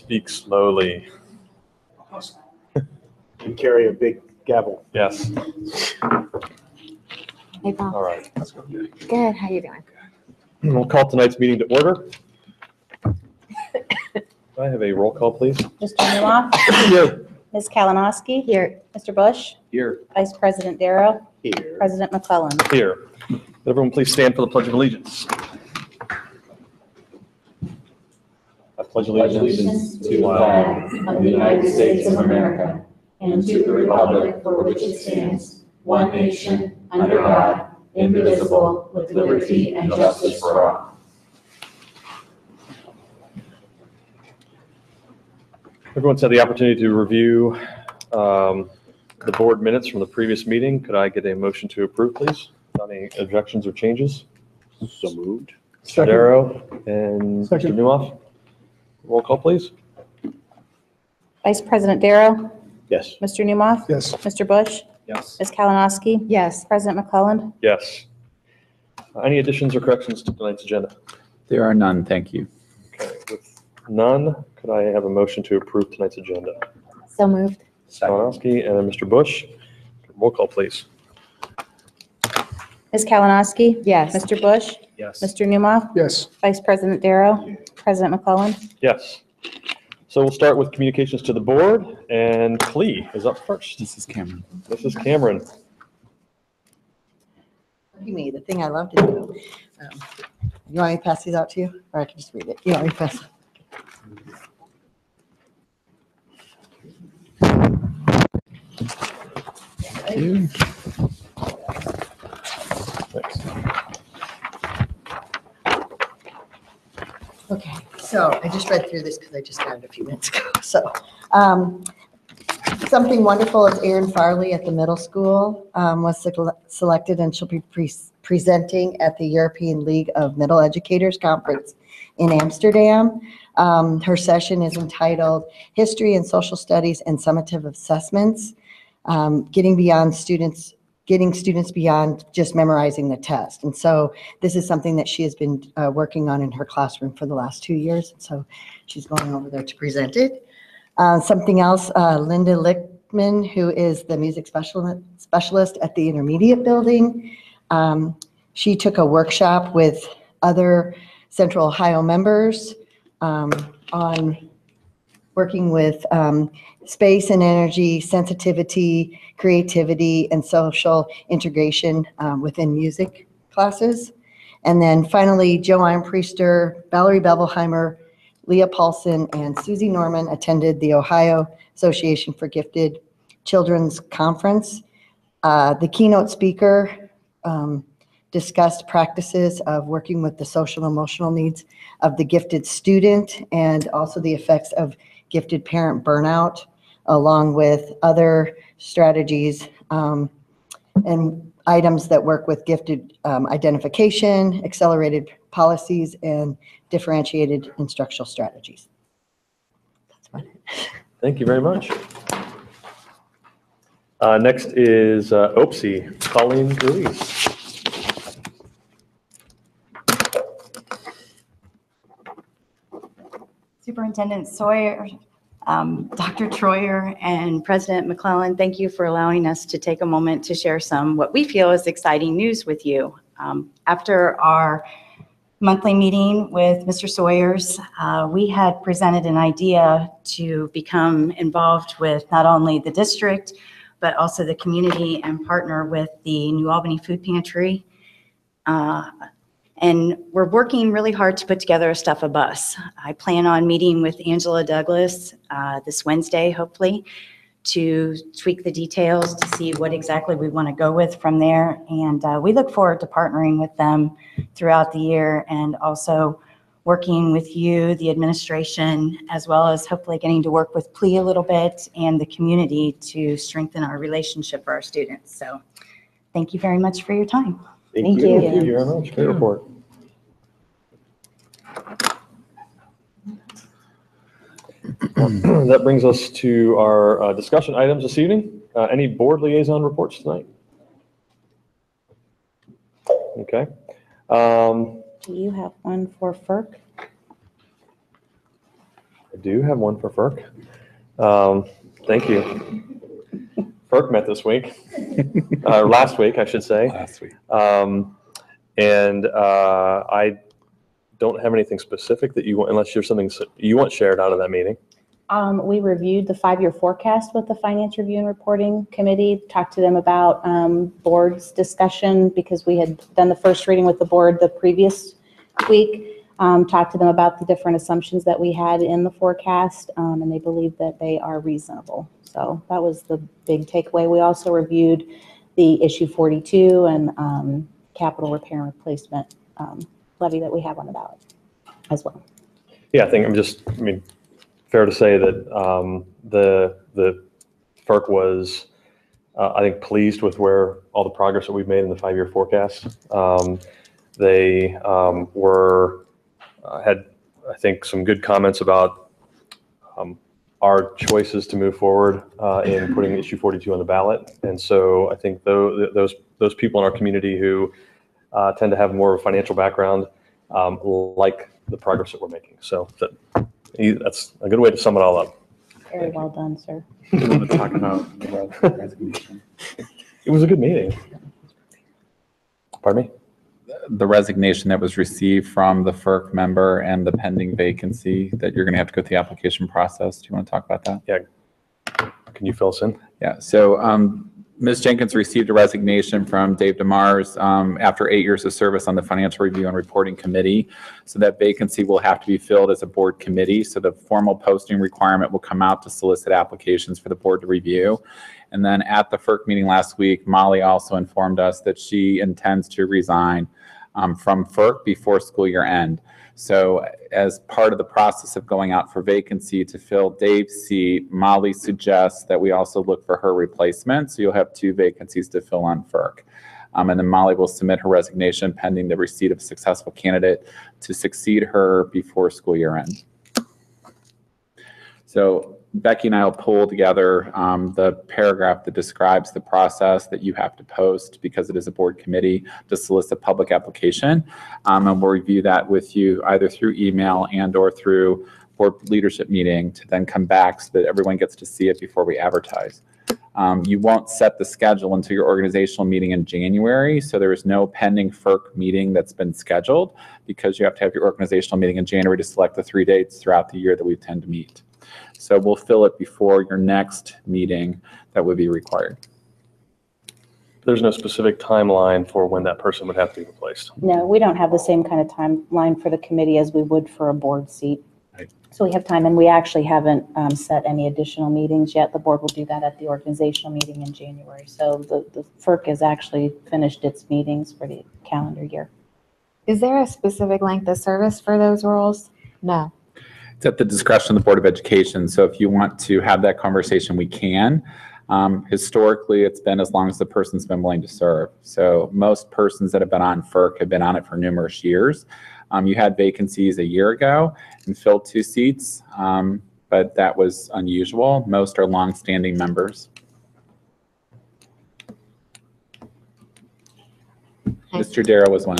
speak slowly. And carry a big gavel. Yes. Hey, Bob. All right. Good. How you doing? We'll call tonight's meeting to order. Do I have a roll call, please? Mr. Newhoff. Here. Ms. Kalinowski. Here. Mr. Bush. Here. Vice President Darrow. Here. President McClellan. Here. Everyone please stand for the Pledge of Allegiance. I pledge allegiance to the flag of the United States of America and to the republic for which it stands, one nation, under God, indivisible, with liberty and justice for all. Everyone's had the opportunity to review the board minutes from the previous meeting. Could I get a motion to approve, please? Any objections or changes? So moved. Mr. Darrow and Mr. Newhoff. Roll call, please. Vice President Darrow. Yes. Mr. Newhoff. Yes. Mr. Bush. Yes. Ms. Kalinowski. Yes. President McClellan. Yes. Any additions or corrections to tonight's agenda? There are none, thank you. Okay, with none, could I have a motion to approve tonight's agenda? So moved. Kalinowski and Mr. Bush. Roll call, please. Ms. Kalinowski. Yes. Mr. Bush. Yes. Mr. Newhoff. Yes. Vice President Darrow. President McClellan. Yes. So we'll start with communications to the board, and Clee is up first. This is Cameron. This is Cameron. Me, the thing I love to do. You want me to pass these out to you? Or I can just read it? You want me to pass? Thank you. Thanks. Okay, so I just read through this because I just got it a few minutes ago. So something wonderful is Erin Farley at the middle school was selected, and she'll be presenting at the European League of Middle Educators Conference in Amsterdam. Her session is entitled History and Social Studies and Summative Assessments, getting students beyond just memorizing the test. And so this is something that she has been working on in her classroom for the last 2 years. And so she's going over there to present it. Something else, Linda Lichtman, who is the music specialist at the intermediate building. She took a workshop with other Central Ohio members on working with space and energy, sensitivity, creativity, and social integration within music classes. And then finally, Joanne Priester, Valerie Bevelheimer, Leah Paulson, and Susie Norman attended the Ohio Association for Gifted Children's Conference. The keynote speaker discussed practices of working with the social emotional needs of the gifted student and also the effects of gifted parent burnout, along with other strategies and items that work with gifted identification, accelerated policies, and differentiated instructional strategies. That's about it. Thank you very much. Next is OPSI, Colleen Ruiz. Superintendent Sawyer, Dr. Troyer, and President McClellan, thank you for allowing us to take a moment to share some what we feel is exciting news with you. After our monthly meeting with Mr. Sawyers, we had presented an idea to become involved with not only the district, but also the community and partner with the New Albany Food Pantry. And we're working really hard to put together a stuff a bus. I plan on meeting with Angela Douglas this Wednesday, hopefully, to tweak the details to see what exactly we want to go with from there. And we look forward to partnering with them throughout the year and also working with you, the administration, as well as hopefully getting to work with PLE a little bit and the community to strengthen our relationship for our students. So thank you very much for your time. Thank you. Thank you very much. Great report. That brings us to our discussion items this evening. Any board liaison reports tonight? Okay. Do you have one for FERC? I do have one for FERC. Thank you. FERC met this week, last week, I should say. Last week. I don't have anything specific that you want, unless there's something you want shared out of that meeting. We reviewed the 5-year forecast with the Finance Review and Reporting Committee, talked to them about board's discussion because we had done the first reading with the board the previous week. Talked to them about the different assumptions that we had in the forecast, and they believe that they are reasonable. So that was the big takeaway. We also reviewed the issue 42 and capital repair and replacement levy that we have on the ballot as well. Yeah, I mean, fair to say that the FERC was, I think, pleased with where all the progress that we've made in the 5-year forecast. They had, I think, some good comments about our choices to move forward in putting issue 42 on the ballot. And so I think those people in our community who tend to have more of a financial background like the progress that we're making. So that's a good way to sum it all up. Very well done, sir. Do you want to talk about the resignation? It was a good meeting. Pardon me? The resignation that was received from the FERC member and the pending vacancy that you're going to have to go through the application process. Do you want to talk about that? Yeah. Can you fill us in? Yeah. So Ms. Jenkins received a resignation from Dave DeMars after 8 years of service on the Financial Review and Reporting Committee. So that vacancy will have to be filled as a board committee. So the formal posting requirement will come out to solicit applications for the board to review. And then at the FERC meeting last week, Molly also informed us that she intends to resign from FERC before school year end. So as part of the process of going out for vacancy to fill Dave's seat, Molly suggests that we also look for her replacement. So you'll have 2 vacancies to fill on FERC. And then Molly will submit her resignation pending the receipt of a successful candidate to succeed her before school year end. So Becky and I will pull together the paragraph that describes the process that you have to post because it is a board committee to solicit public application. And we'll review that with you either through email and or through board leadership meeting to then come back so that everyone gets to see it before we advertise. You won't set the schedule until your organizational meeting in January. So there is no pending FERC meeting that's been scheduled because you have to have your organizational meeting in January to select the 3 dates throughout the year that we tend to meet. So we'll fill it before your next meeting that would be required. There's no specific timeline for when that person would have to be replaced. No, we don't have the same kind of timeline for the committee as we would for a board seat. Right. So we have time, and we actually haven't set any additional meetings yet. The board will do that at the organizational meeting in January. So the FERC has actually finished its meetings for the calendar year. Is there a specific length of service for those roles? No. It's at the discretion of the Board of Education. So if you want to have that conversation, we can. Historically, it's been as long as the person's been willing to serve. So most persons that have been on FERC have been on it for numerous years. You had vacancies a year ago and filled 2 seats, but that was unusual. Most are longstanding members. Mr. Darrow was one.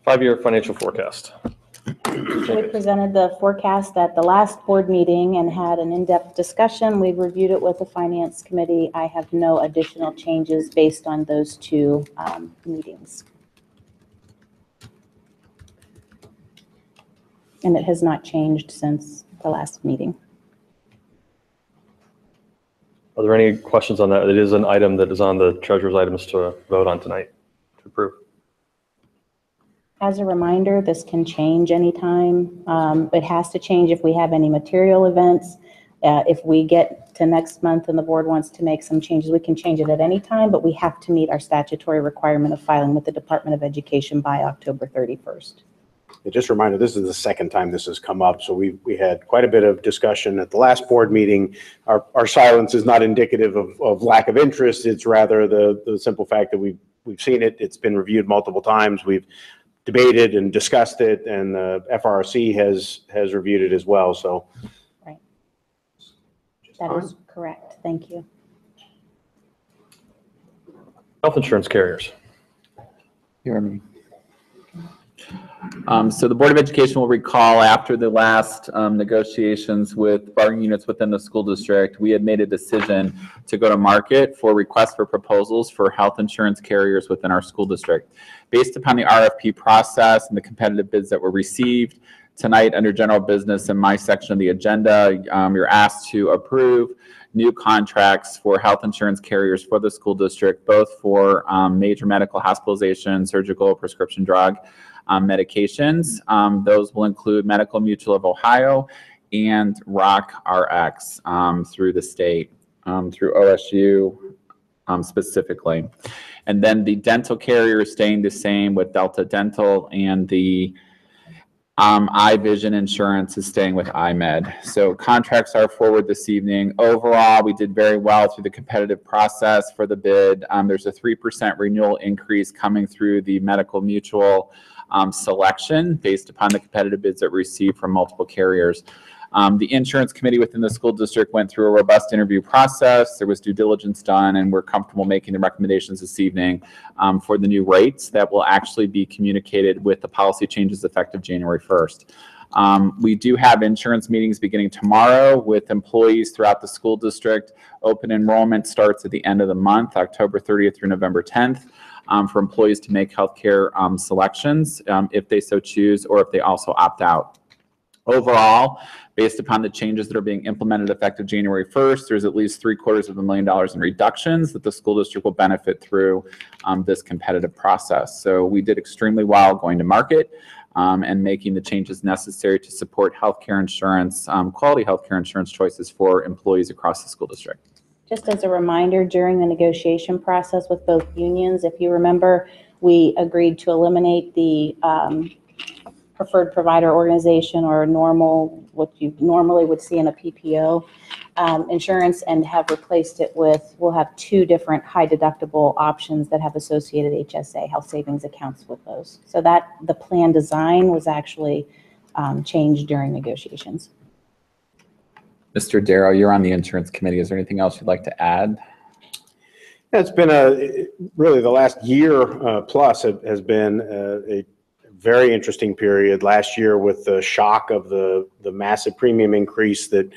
5-year financial forecast. We presented the forecast at the last board meeting and had an in-depth discussion. We reviewed it with the finance committee. I have no additional changes based on those 2 meetings. And it has not changed since the last meeting. Are there any questions on that? It is an item that is on the treasurer's items to vote on tonight to approve. As a reminder, this can change anytime. It has to change if we have any material events. If we get to next month and the board wants to make some changes, we can change it at any time, but we have to meet our statutory requirement of filing with the Department of Education by October 31st. Just a reminder, this is the second time this has come up, so we had quite a bit of discussion at the last board meeting. Our silence is not indicative of lack of interest. It's rather the simple fact that we've seen it. It's been reviewed multiple times. We've debated and discussed it, and the FRC has reviewed it as well. So, right, that is correct. Thank you. Health insurance carriers. Hear me. So the Board of Education will recall after the last negotiations with bargaining units within the school district, we had made a decision to go to market for requests for proposals for health insurance carriers within our school district. Based upon the RFP process and the competitive bids that were received, tonight under general business in my section of the agenda, you're asked to approve new contracts for health insurance carriers for the school district, both for major medical hospitalization, surgical, prescription drug medications. Those will include Medical Mutual of Ohio and Rock RX through the state, through OSU specifically. And then the dental carrier is staying the same with Delta Dental, and the iVision insurance is staying with iMed. So contracts are forward this evening. Overall, we did very well through the competitive process for the bid. There's a 3% renewal increase coming through the Medical Mutual selection based upon the competitive bids that we received from multiple carriers. The insurance committee within the school district went through a robust interview process. There was due diligence done, and we're comfortable making the recommendations this evening for the new rates that will actually be communicated with the policy changes effective January 1st. We do have insurance meetings beginning tomorrow with employees throughout the school district. Open enrollment starts at the end of the month, October 30th through November 10th. For employees to make healthcare selections if they so choose, or if they also opt out. Overall, based upon the changes that are being implemented effective January 1st, there's at least $750,000 in reductions that the school district will benefit through this competitive process. So we did extremely well going to market and making the changes necessary to support healthcare insurance, quality healthcare insurance choices for employees across the school district. Just as a reminder, during the negotiation process with both unions, if you remember, we agreed to eliminate the preferred provider organization, or normal, what you normally would see in a PPO insurance, and have replaced it with, we'll have 2 different high deductible options that have associated HSA, health savings accounts, with those. So that the plan design was actually changed during negotiations. Mr. Darrow, you're on the insurance committee. Is there anything else you'd like to add? Yeah, it's been really the last year plus has been a very interesting period. Last year, with the shock of the massive premium increase that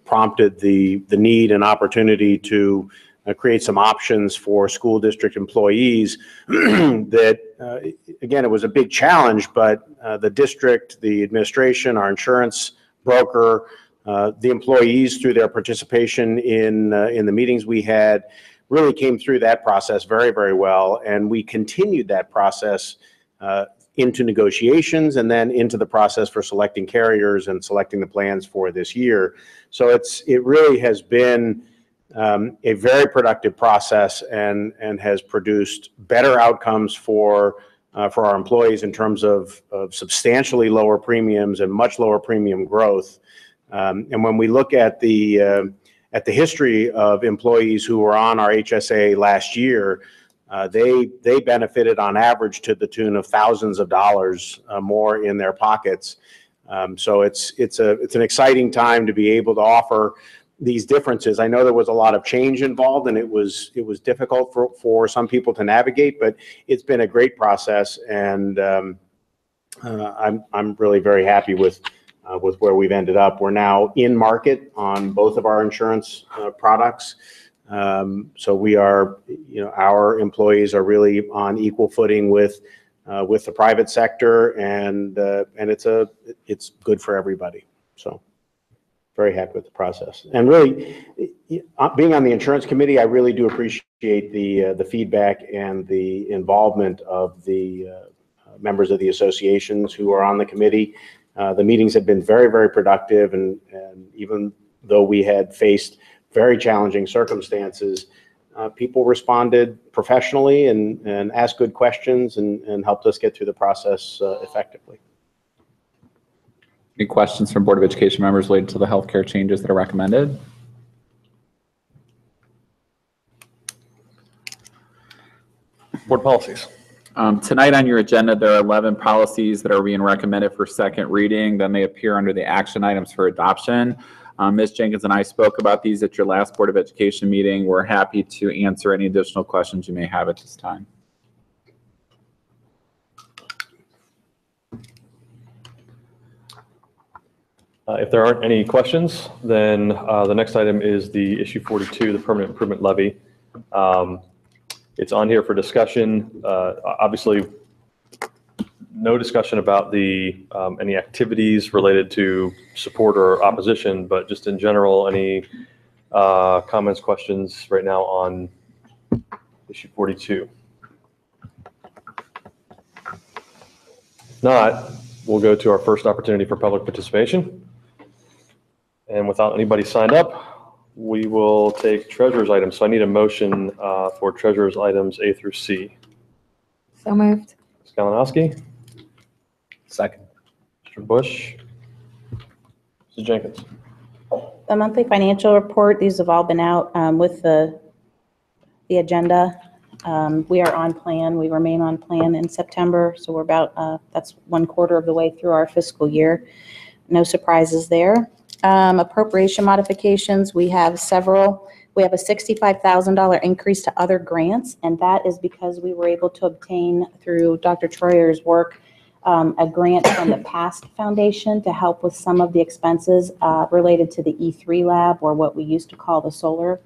prompted the need and opportunity to create some options for school district employees. That again, it was a big challenge, but the district, the administration, our insurance broker, the employees, through their participation in the meetings we had, really came through that process very, very well. And we continued that process into negotiations, and then into the process for selecting carriers and selecting the plans for this year. So it really has been a very productive process, and has produced better outcomes for our employees in terms of substantially lower premiums and much lower premium growth. And when we look at the history of employees who were on our HSA last year, they benefited on average to the tune of thousands of dollars more in their pockets. So it's an exciting time to be able to offer these differences. I know there was a lot of change involved, and it was difficult for some people to navigate, but it's been a great process, and I'm really very happy with where we've ended up. We're now in market on both of our insurance products. So we are, our employees are really on equal footing with the private sector, and it's good for everybody. So very happy with the process. And really, being on the insurance committee, I really do appreciate the feedback and the involvement of the members of the associations who are on the committee. The meetings have been very, very productive, and even though we had faced very challenging circumstances, people responded professionally and asked good questions, and helped us get through the process effectively. Any questions from Board of Education members related to the healthcare changes that are recommended? Board policies. Tonight on your agenda, there are 11 policies that are being recommended for second reading. Then they appear under the action items for adoption. Ms. Jenkins and I spoke about these at your last Board of Education meeting. We're happy to answer any additional questions you may have at this time. If there aren't any questions, then the next item is the issue 42, the permanent improvement levy. It's on here for discussion. Obviously, no discussion about the any activities related to support or opposition, but just in general, any comments, questions right now on issue 42? If not, we'll go to our first opportunity for public participation. And without anybody signed up, we will take treasurer's items. So I need a motion for treasurer's items A through C. So moved. Ms. Kalinowski, Second. Mr. Bush, Mrs. Jenkins. The monthly financial report, these have all been out with the agenda. We are on plan. We remain on plan in September, so we're about, that's 1/4 of the way through our fiscal year. No surprises there. Appropriation modifications, we have several. We have a $65,000 increase to other grants, and that is because we were able to obtain through Dr. Troyer's work a grant from the PAST Foundation to help with some of the expenses related to the E3 lab, or what we used to call the solar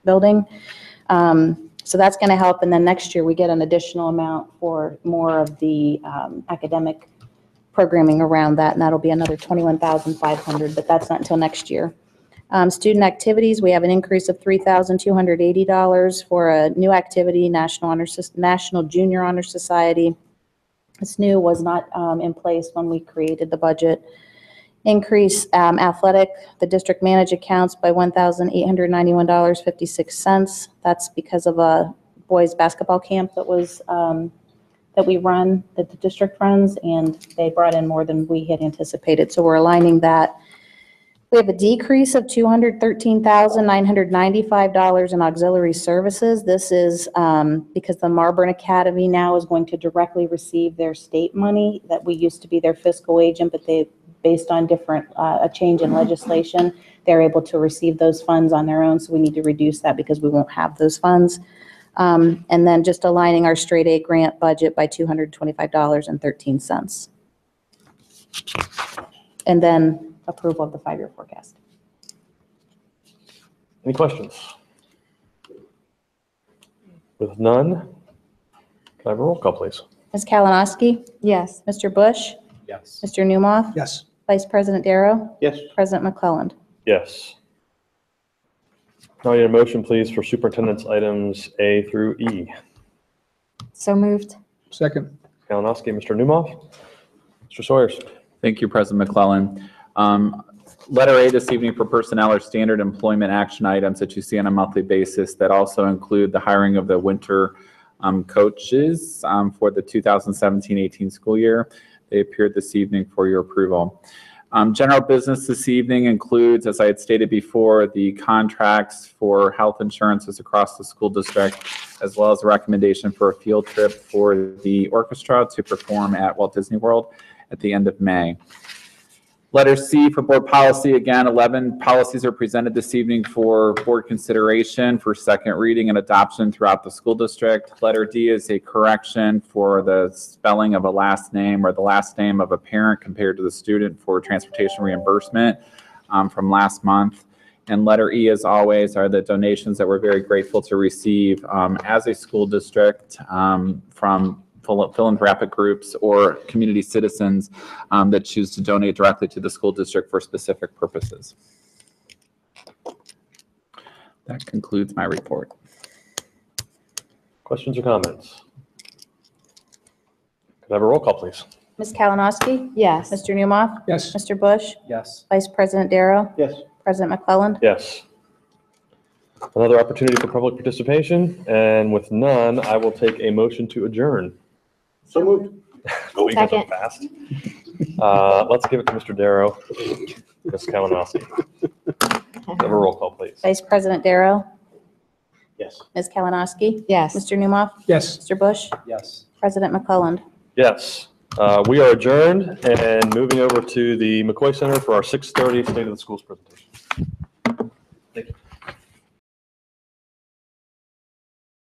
building. So that's going to help, and then next year we get an additional amount for more of the academic programming around that, and that'll be another $21,500, but that's not until next year. Student activities, we have an increase of $3,280 for a new activity, National Junior Honor Society. This new was not in place when we created the budget. Increase athletic, the district managed accounts by $1,891.56. That's because of a boys basketball camp that was that we run, that the district runs, and they brought in more than we had anticipated. So we're aligning that. We have a decrease of $213,995 in auxiliary services. This is because the Marburn Academy now is going to directly receive their state money that we used to be their fiscal agent, but they, based on different, a change in legislation, they're able to receive those funds on their own. So we need to reduce that because we won't have those funds. And then just aligning our straight A grant budget by $225.13. And then approval of the 5-year forecast. Any questions? With none, can I have a roll call, please? Ms. Kalinowski? Yes. Mr. Bush? Yes. Mr. Newmoff? Yes. Vice President Darrow? Yes. President McClelland? Yes. Now I need a motion, please, for superintendent's items A through E. So moved. Second. Kalinowski, Mr. Newmoff, Mr. Sawyers. Thank you, President McClellan. Letter A this evening for personnel are standard employment action items that you see on a monthly basis that also include the hiring of the winter coaches for the 2017-18 school year. They appeared this evening for your approval. General business this evening includes, as I had stated before, the contracts for health insurances across the school district, as well as a recommendation for a field trip for the orchestra to perform at Walt Disney World at the end of May. Letter C for board policy. Again, 11 policies are presented this evening for board consideration for second reading and adoption throughout the school district. Letter D is a correction for the spelling of a last name or the last name of a parent compared to the student for transportation reimbursement from last month. And letter E, as always, are the donations that we're very grateful to receive as a school district from philanthropic groups or community citizens that choose to donate directly to the school district for specific purposes. That concludes my report. Questions or comments? Could I have a roll call, please? Ms. Kalinowski? Yes. Mr. Newmoff? Yes. Mr. Bush? Yes. Vice President Darrow? Yes. President McClelland? Yes. Another opportunity for public participation, and with none, I will take a motion to adjourn. So moved. Oh, you guys are Second. fast. Let's give it to Mr. Darrow. Ms. Kalinowski. Have a roll call, please. Vice President Darrow? Yes. Ms. Kalinowski? Yes. Mr. Newmoff? Yes. Mr. Bush? Yes. President McClelland? Yes. We are adjourned and moving over to the McCoy Center for our 6:30 State of the Schools presentation. Thank you.